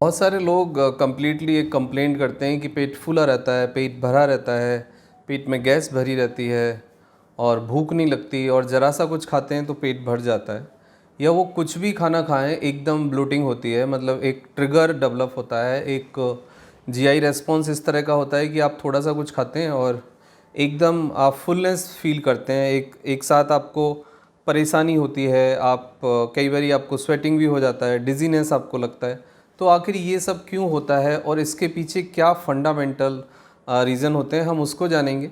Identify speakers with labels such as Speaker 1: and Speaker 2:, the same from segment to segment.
Speaker 1: बहुत सारे लोग कंप्लीटली एक कंप्लेंट करते हैं कि पेट फूला रहता है, पेट भरा रहता है, पेट में गैस भरी रहती है और भूख नहीं लगती, और ज़रा सा कुछ खाते हैं तो पेट भर जाता है, या वो कुछ भी खाना खाएं एकदम ब्लोटिंग होती है। मतलब एक ट्रिगर डेवलप होता है, एक जीआई रेस्पॉन्स इस तरह का होता है कि आप थोड़ा सा कुछ खाते हैं और एकदम आप फुलनेस फील करते हैं। एक एक साथ आपको परेशानी होती है, आप कई बार आपको स्वेटिंग भी हो जाता है, डिजीनेस आपको लगता है। तो आखिर ये सब क्यों होता है और इसके पीछे क्या फंडामेंटल रीज़न होते हैं, हम उसको जानेंगे।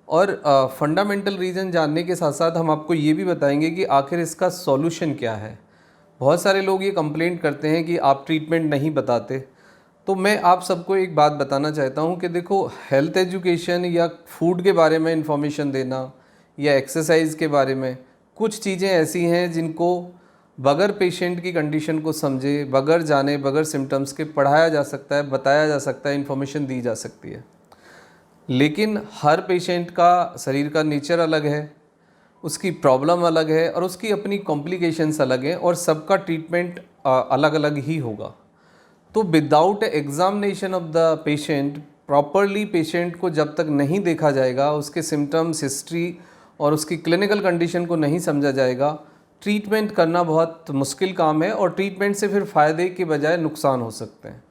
Speaker 1: और फंडामेंटल रीज़न जानने के साथ साथ हम आपको ये भी बताएंगे कि आखिर इसका सॉल्यूशन क्या है। बहुत सारे लोग ये कंप्लेंट करते हैं कि आप ट्रीटमेंट नहीं बताते। तो मैं आप सबको एक बात बताना चाहता हूँ कि देखो, हेल्थ एजुकेशन या फूड के बारे में इंफॉर्मेशन देना या एक्सरसाइज के बारे में, कुछ चीज़ें ऐसी हैं जिनको बगैर पेशेंट की कंडीशन को समझे, बगैर जाने, बगैर सिम्टम्स के पढ़ाया जा सकता है, बताया जा सकता है, इन्फॉर्मेशन दी जा सकती है। लेकिन हर पेशेंट का शरीर का नेचर अलग है, उसकी प्रॉब्लम अलग है और उसकी अपनी कॉम्प्लिकेशंस अलग हैं, और सबका ट्रीटमेंट अलग अलग ही होगा। तो without examination of the patient, properly patient को जब तक नहीं देखा जाएगा, उसके सिम्टम्स, हिस्ट्री और उसकी क्लिनिकल कंडीशन को नहीं समझा जाएगा, ट्रीटमेंट करना बहुत मुश्किल काम है, और ट्रीटमेंट से फिर फ़ायदे के बजाय नुकसान हो सकते हैं।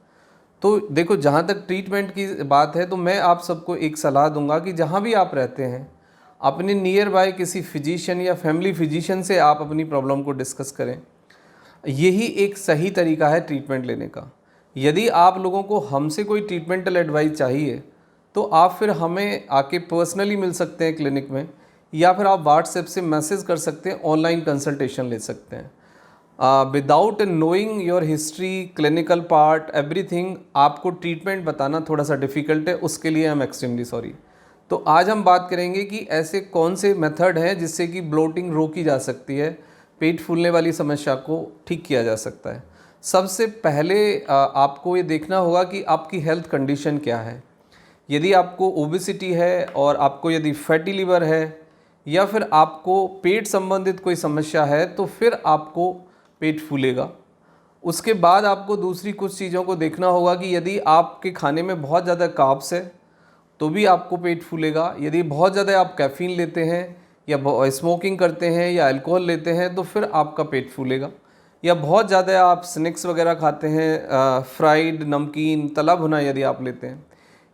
Speaker 1: तो देखो, जहाँ तक ट्रीटमेंट की बात है तो मैं आप सबको एक सलाह दूंगा कि जहाँ भी आप रहते हैं, अपने नियर बाय किसी फिजिशियन या फैमिली फिजिशियन से आप अपनी प्रॉब्लम को डिस्कस करें। यही एक सही तरीका है ट्रीटमेंट लेने का। यदि आप लोगों को हमसे कोई ट्रीटमेंटल एडवाइस चाहिए तो आप फिर हमें आके पर्सनली मिल सकते हैं क्लिनिक में, या फिर आप व्हाट्सएप से मैसेज कर सकते हैं, ऑनलाइन कंसल्टेशन ले सकते हैं। Without knowing your history, clinical part, everything, आपको ट्रीटमेंट बताना थोड़ा सा डिफ़िकल्ट है, उसके लिए आई एम एक्सट्रीमली सॉरी। तो आज हम बात करेंगे कि ऐसे कौन से मेथड हैं जिससे कि ब्लोटिंग रोकी जा सकती है, पेट फूलने वाली समस्या को ठीक किया जा सकता है। सबसे पहले आपको ये देखना होगा कि आपकी हेल्थ कंडीशन क्या है। यदि आपको ओबेसिटी है और आपको यदि फैटी लिवर है या फिर आपको पेट संबंधित कोई समस्या है तो फिर आपको पेट फूलेगा। उसके बाद आपको दूसरी कुछ चीज़ों को देखना होगा कि यदि आपके खाने में बहुत ज़्यादा कार्ब्स है तो भी आपको पेट फूलेगा। यदि बहुत ज़्यादा आप कैफ़ीन लेते हैं या स्मोकिंग करते हैं या अल्कोहल लेते हैं तो फिर आपका पेट फूलेगा। या बहुत ज़्यादा आप स्नैक्स वगैरह खाते हैं, फ्राइड, नमकीन, तला भुना यदि आप लेते हैं,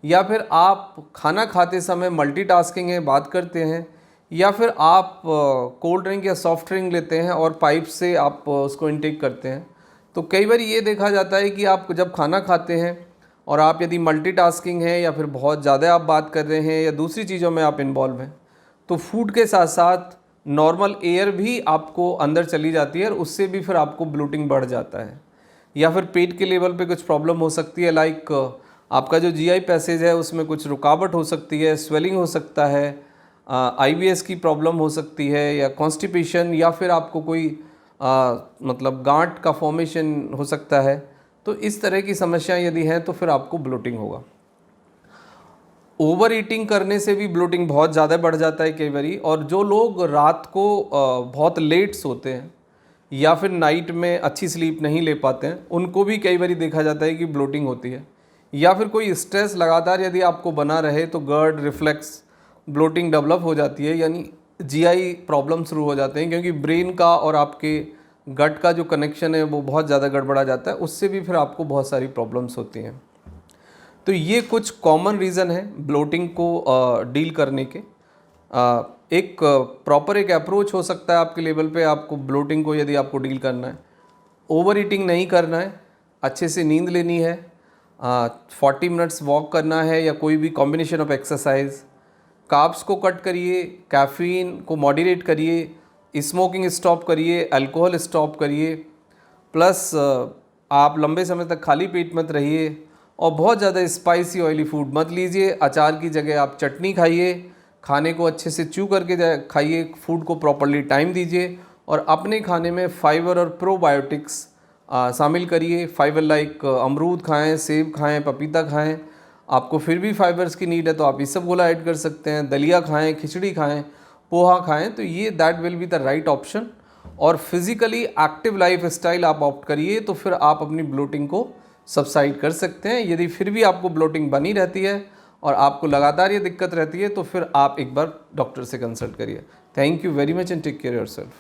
Speaker 1: या फिर आप खाना खाते समय मल्टीटास्किंग है, बात करते हैं, या फिर आप कोल्ड ड्रिंक या सॉफ्ट ड्रिंक लेते हैं और पाइप से आप उसको इनटेक करते हैं। तो कई बार ये देखा जाता है कि आप जब खाना खाते हैं और आप यदि मल्टीटास्किंग है या फिर बहुत ज़्यादा आप बात कर रहे हैं या दूसरी चीज़ों में आप इन्वॉल्व हैं, तो फूड के साथ साथ नॉर्मल एयर भी आपको अंदर चली जाती है और उससे भी फिर आपको ब्लोटिंग बढ़ जाता है। या फिर पेट के लेवल पे कुछ प्रॉब्लम हो सकती है, लाइक आपका जो जीआई पैसेज है उसमें कुछ रुकावट हो सकती है, स्वेलिंग हो सकता है, आईबीएस की प्रॉब्लम हो सकती है, या कॉन्स्टिपेशन, या फिर आपको कोई मतलब गांठ का फॉर्मेशन हो सकता है। तो इस तरह की समस्याएं यदि हैं तो फिर आपको ब्लोटिंग होगा। ओवर ईटिंग करने से भी ब्लोटिंग बहुत ज़्यादा बढ़ जाता है कई बारी। और जो लोग रात को बहुत लेट सोते हैं या फिर नाइट में अच्छी स्लीप नहीं ले पाते हैं, उनको भी कई बारी देखा जाता है कि ब्लोटिंग होती है। या फिर कोई स्ट्रेस लगातार यदि आपको बना रहे तो गर्ड रिफ्लेक्स ब्लोटिंग डेवलप हो जाती है, यानी जीआई प्रॉब्लम शुरू हो जाते हैं, क्योंकि ब्रेन का और आपके गट का जो कनेक्शन है वो बहुत ज़्यादा गड़बड़ा जाता है, उससे भी फिर आपको बहुत सारी प्रॉब्लम्स होती हैं। तो ये कुछ कॉमन रीज़न है ब्लोटिंग को डील करने के। एक प्रॉपर एक अप्रोच हो सकता है आपके लेवल पे, आपको ब्लोटिंग को यदि आपको डील करना है। ओवर ईटिंग नहीं करना है, अच्छे से नींद लेनी है, 40 मिनट्स वॉक करना है या कोई भी कॉम्बिनेशन ऑफ एक्सरसाइज, कार्ब्स को कट करिए, कैफ़ीन को मॉडरेट करिए, स्मोकिंग स्टॉप करिए, अल्कोहल स्टॉप करिए, प्लस आप लंबे समय तक खाली पेट मत रहिए, और बहुत ज़्यादा स्पाइसी ऑयली फूड मत लीजिए। अचार की जगह आप चटनी खाइए, खाने को अच्छे से च्यू करके खाइए, फूड को प्रॉपरली टाइम दीजिए, और अपने खाने में फाइबर और प्रोबायोटिक्स शामिल करिए। फाइबर लाइक अमरूद खाएं, सेब खाएं, पपीता खाएं। आपको फिर भी फाइबर्स की नीड है तो आप इसबगोला ऐड कर सकते हैं, दलिया खाएं, खिचड़ी खाएं, पोहा खाएं, तो ये that will be the right option. और फिज़िकली एक्टिव लाइफ स्टाइल आप ऑप्ट करिए तो फिर आप अपनी ब्लोटिंग को सबसाइड कर सकते हैं। यदि फिर भी आपको ब्लोटिंग बनी रहती है और आपको लगातार ये दिक्कत रहती है तो फिर आप एक बार डॉक्टर से कंसल्ट करिए। Thank you very much and take care yourself.